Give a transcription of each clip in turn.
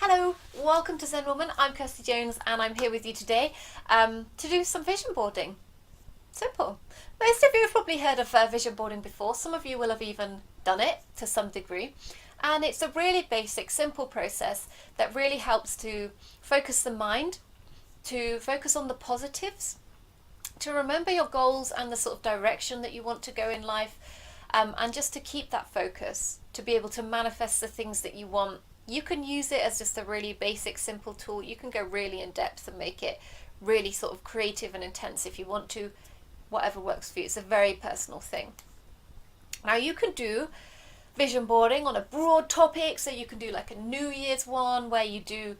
Hello, welcome to Zen Woman. I'm Kirsty Jones and I'm here with you today to do some vision boarding. Simple. Most of you have probably heard of vision boarding before. Some of you will have even done it to some degree. And it's a really basic, simple process that really helps to focus the mind, to focus on the positives, to remember your goals and the sort of direction that you want to go in life, and just to keep that focus, to be able to manifest the things that you want. You can use it as just a really basic, simple tool. You can go really in depth and make it really sort of creative and intense if you want to, whatever works for you. It's a very personal thing. Now you can do vision boarding on a broad topic, so you can do like a New Year's one where you do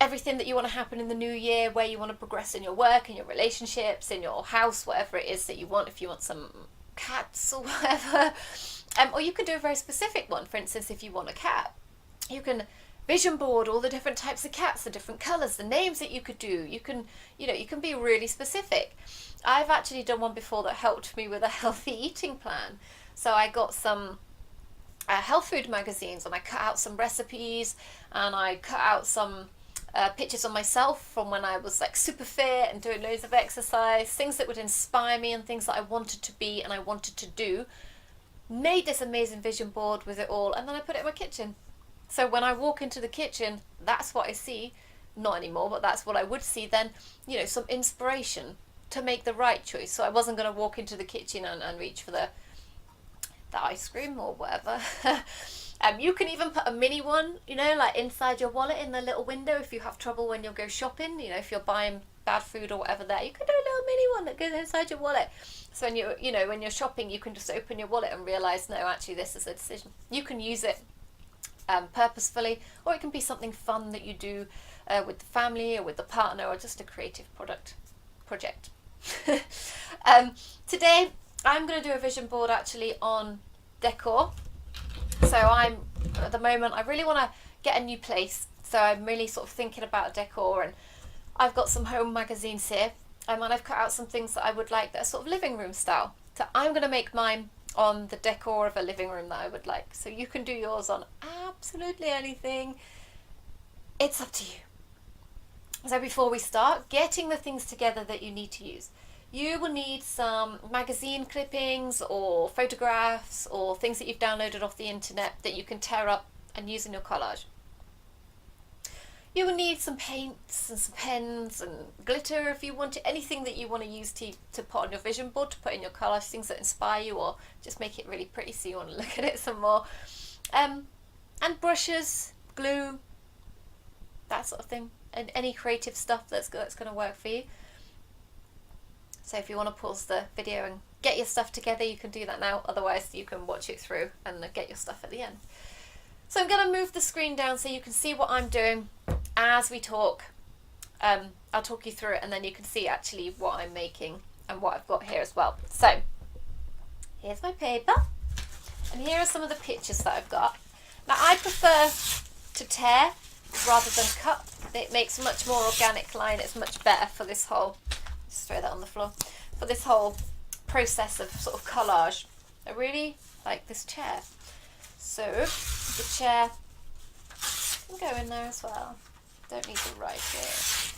everything that you want to happen in the new year, where you want to progress in your work, in your relationships, in your house, whatever it is that you want, if you want some cats or whatever. Or you can do a very specific one. For instance, if you want a cat, you can vision board all the different types of cats, the different colours, the names that you could do. You can be really specific. I've actually done one before that helped me with a healthy eating plan. So I got some health food magazines and I cut out some recipes and I cut out some pictures of myself from when I was like super fit and doing loads of exercise, things that would inspire me and things that I wanted to be and I wanted to do. Made this amazing vision board with it all, and then I put it in my kitchen. So when I walk into the kitchen, that's what I see. Not anymore, but that's what I would see then. Some inspiration to make the right choice. So I wasn't going to walk into the kitchen and reach for the ice cream or whatever. You can even put a mini one, like inside your wallet in the little window if you have trouble when you go shopping. If you're buying bad food or whatever there, you can do a little mini one that goes inside your wallet. So when you're shopping, you can just open your wallet and realise, no, actually this is a decision. You can use it purposefully, or it can be something fun that you do with the family or with the partner, or just a creative project. Today I'm going to do a vision board actually on decor. So at the moment I really want to get a new place, so I'm really sort of thinking about decor, and I've got some home magazines here, and I've cut out some things that I would like that are sort of living room style. So I'm going to make mine on the decor of a living room that I would like. So you can do yours on absolutely anything. It's up to you. So before we start, getting the things together that you need to use. You will need some magazine clippings or photographs or things that you've downloaded off the internet that you can tear up and use in your collage. You will need some paints and some pens and glitter if you want it. Anything that you want to use to put on your vision board, to put in your collage, things that inspire you or just make it really pretty so you want to look at it some more. And brushes, glue, that sort of thing. And any creative stuff that's going to work for you. So if you want to pause the video and get your stuff together, you can do that now. Otherwise, you can watch it through and get your stuff at the end. So I'm going to move the screen down so you can see what I'm doing as we talk. I'll talk you through it, and then you can see actually what I'm making and what I've got here as well. So here's my paper, and here are some of the pictures that I've got. Now I prefer to tear rather than cut. It makes a much more organic line. It's much better for this whole, just throw that on the floor, for this whole process of sort of collage. I really like this chair. So the chair can go in there as well. Don't need to write it.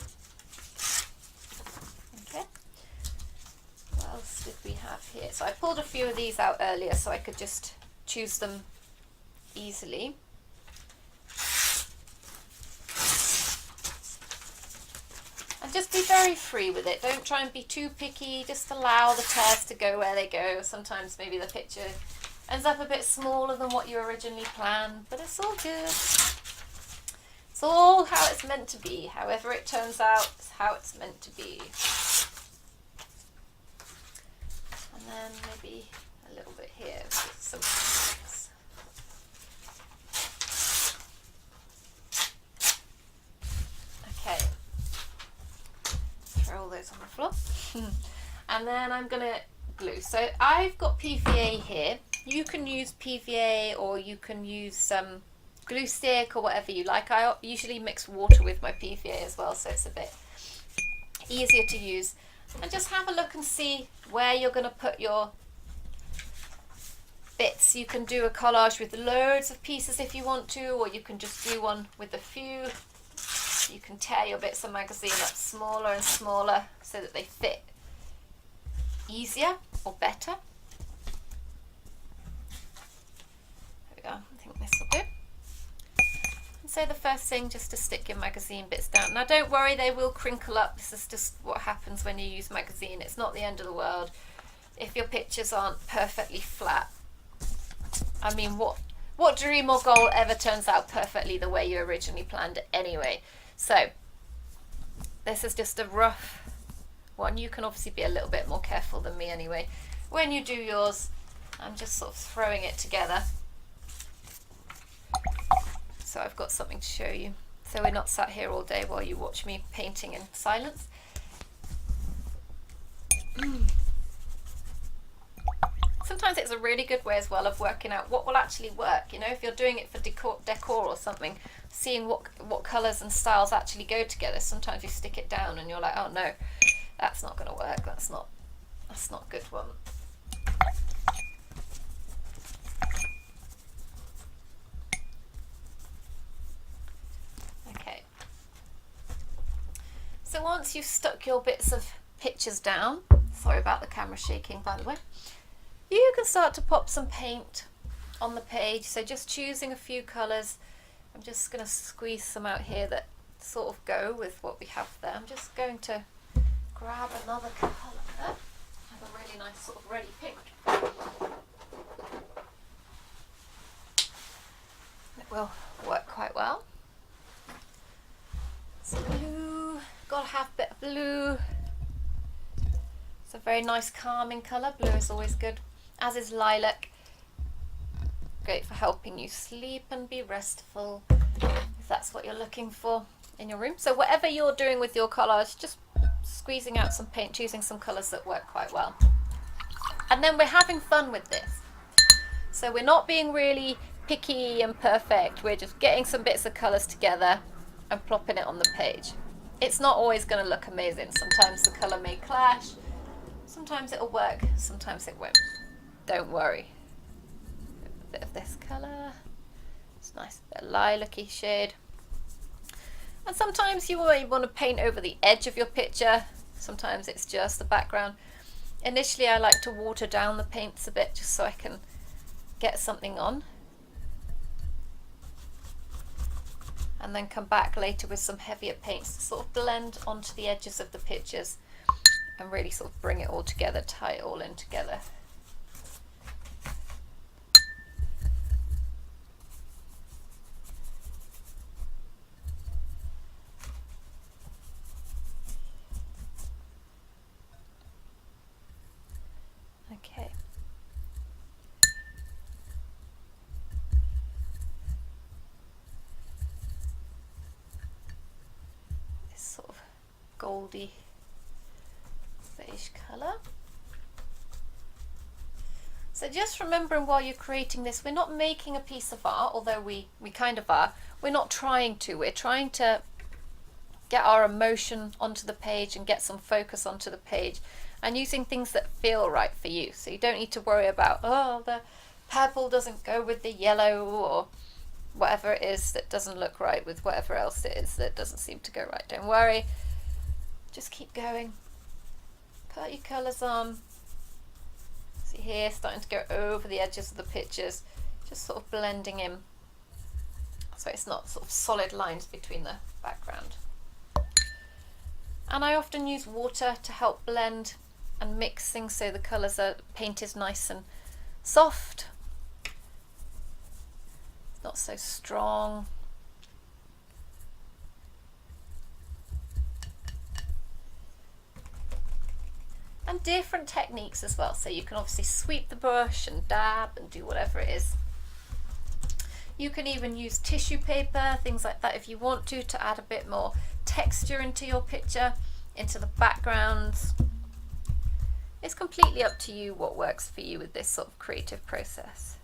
Okay. What else did we have here? So I pulled a few of these out earlier so I could just choose them easily. And just be very free with it. Don't try and be too picky. Just allow the tears to go where they go. Sometimes maybe the picture ends up a bit smaller than what you originally planned, but it's all good. It's all how it's meant to be. However it turns out, it's how it's meant to be. And then maybe a little bit here with some things. Okay. Throw all those on the floor. And then I'm going to glue. So I've got PVA here. You can use PVA or you can use some glue stick or whatever you like. I usually mix water with my PVA as well, so it's a bit easier to use. And just have a look and see where you're going to put your bits. You can do a collage with loads of pieces if you want to, or you can just do one with a few. You can tear your bits of magazine up smaller and smaller so that they fit easier or better. There we go, I think this will do. And so the first thing, just to stick your magazine bits down. Now don't worry, they will crinkle up. This is just what happens when you use magazine. It's not the end of the world if your pictures aren't perfectly flat. I mean, what dream or goal ever turns out perfectly the way you originally planned it anyway? So this is just a rough one. You can obviously be a little bit more careful than me anyway. When you do yours, I'm just sort of throwing it together. So I've got something to show you. So we're not sat here all day while you watch me painting in silence. Sometimes it's a really good way as well of working out what will actually work. You know, if you're doing it for decor or something, seeing what colours and styles actually go together. Sometimes you stick it down and you're like, oh no, that's not going to work. That's not a good one. Okay. So once you've stuck your bits of pictures down, sorry about the camera shaking by the way, you can start to pop some paint on the page. So just choosing a few colours. I'm just going to squeeze some out here that sort of go with what we have there. I'm just going to grab another colour. I have a really nice sort of reddy pink. It will work quite well. So blue, got to have a bit of blue. It's a very nice calming colour. Blue is always good, as is lilac. Great for helping you sleep and be restful, if that's what you're looking for in your room. So whatever you're doing with your collage, just squeezing out some paint, choosing some colours that work quite well. And then we're having fun with this. So we're not being really picky and perfect. We're just getting some bits of colours together and plopping it on the page. It's not always going to look amazing. Sometimes the colour may clash. Sometimes it'll work. Sometimes it won't. Don't worry. A bit of this colour. It's nice, a bit of lilac-y shade. And sometimes you want to paint over the edge of your picture. Sometimes it's just the background. Initially I like to water down the paints a bit just so I can get something on. And then come back later with some heavier paints to sort of blend onto the edges of the pictures and really sort of bring it all together, tie it all in together. Okay. This sort of goldy beige colour. So just remembering while you're creating this, we're not making a piece of art, although we kind of are. We're not trying to. We're trying to get our emotion onto the page and get some focus onto the page, and using things that feel right for you. So you don't need to worry about, oh, the purple doesn't go with the yellow, or whatever it is that doesn't look right with whatever else it is that doesn't seem to go right. Don't worry. Just keep going. Put your colours on. See here, starting to go over the edges of the pictures, just sort of blending in. So it's not sort of solid lines between the background. And I often use water to help blend and mix things so the colours are paint is nice and soft, not so strong. And different techniques as well, so you can obviously sweep the brush and dab and do whatever it is. You can even use tissue paper, things like that if you want to add a bit more texture into your picture, into the backgrounds. It's completely up to you what works for you with this sort of creative process.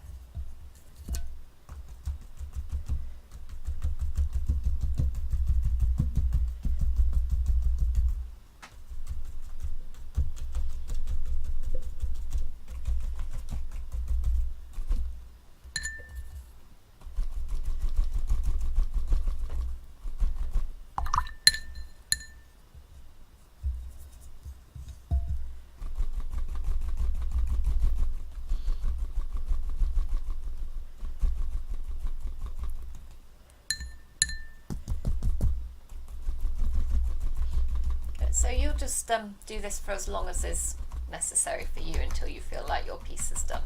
you'll just do this for as long as is necessary for you until you feel like your piece is done.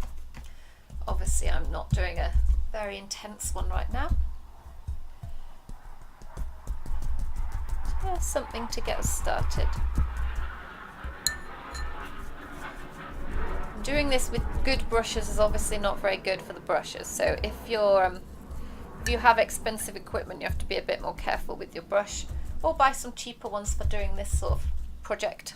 Obviously I'm not doing a very intense one right now. Just something to get us started. Doing this with good brushes is obviously not very good for the brushes, so if you have expensive equipment, you have to be a bit more careful with your brush, or buy some cheaper ones for doing this sort of project.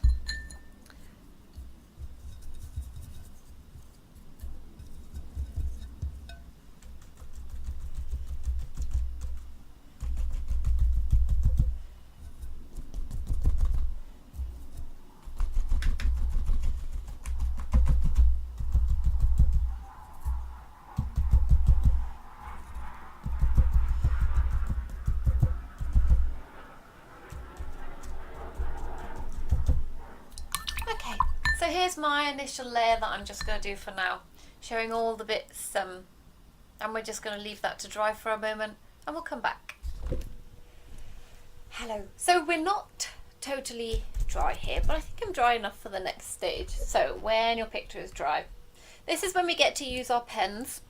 So here's my initial layer that I'm just going to do for now, showing all the bits, and we're just going to leave that to dry for a moment and we'll come back. Hello. So we're not totally dry here, but I think I'm dry enough for the next stage. So when your picture is dry, this is when we get to use our pens,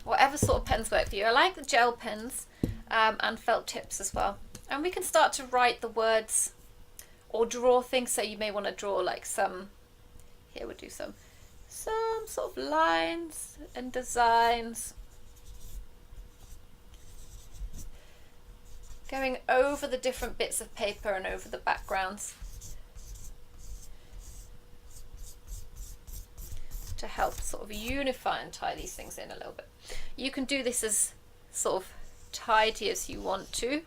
whatever sort of pens work for you. I like the gel pens and felt tips as well, and we can start to write the words or draw things. So you may want to draw like some, here we'll do some sort of lines and designs, going over the different bits of paper and over the backgrounds to help sort of unify and tie these things in a little bit. You can do this as sort of tidy as you want to.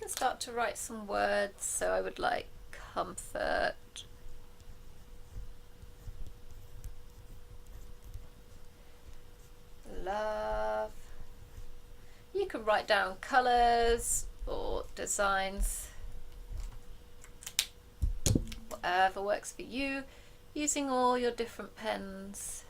Start to write some words. So I would like comfort, love. You can write down colours or designs, whatever works for you, using all your different pens.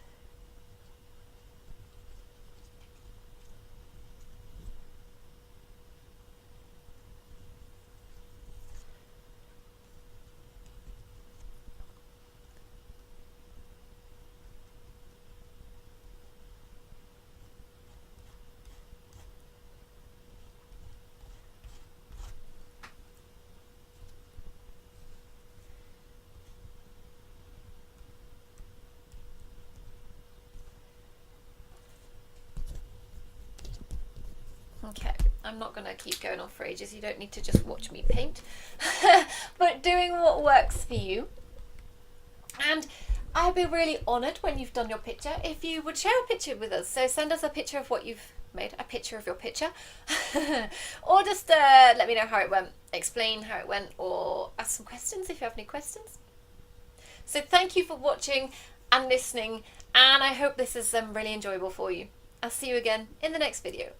Okay, I'm not going to keep going on for ages. You don't need to just watch me paint, but doing what works for you. And I'd be really honoured when you've done your picture if you would share a picture with us. So send us a picture of what you've made, a picture of your picture, or just let me know how it went, explain how it went, or ask some questions if you have any questions. So thank you for watching and listening, and I hope this is really enjoyable for you. I'll see you again in the next video.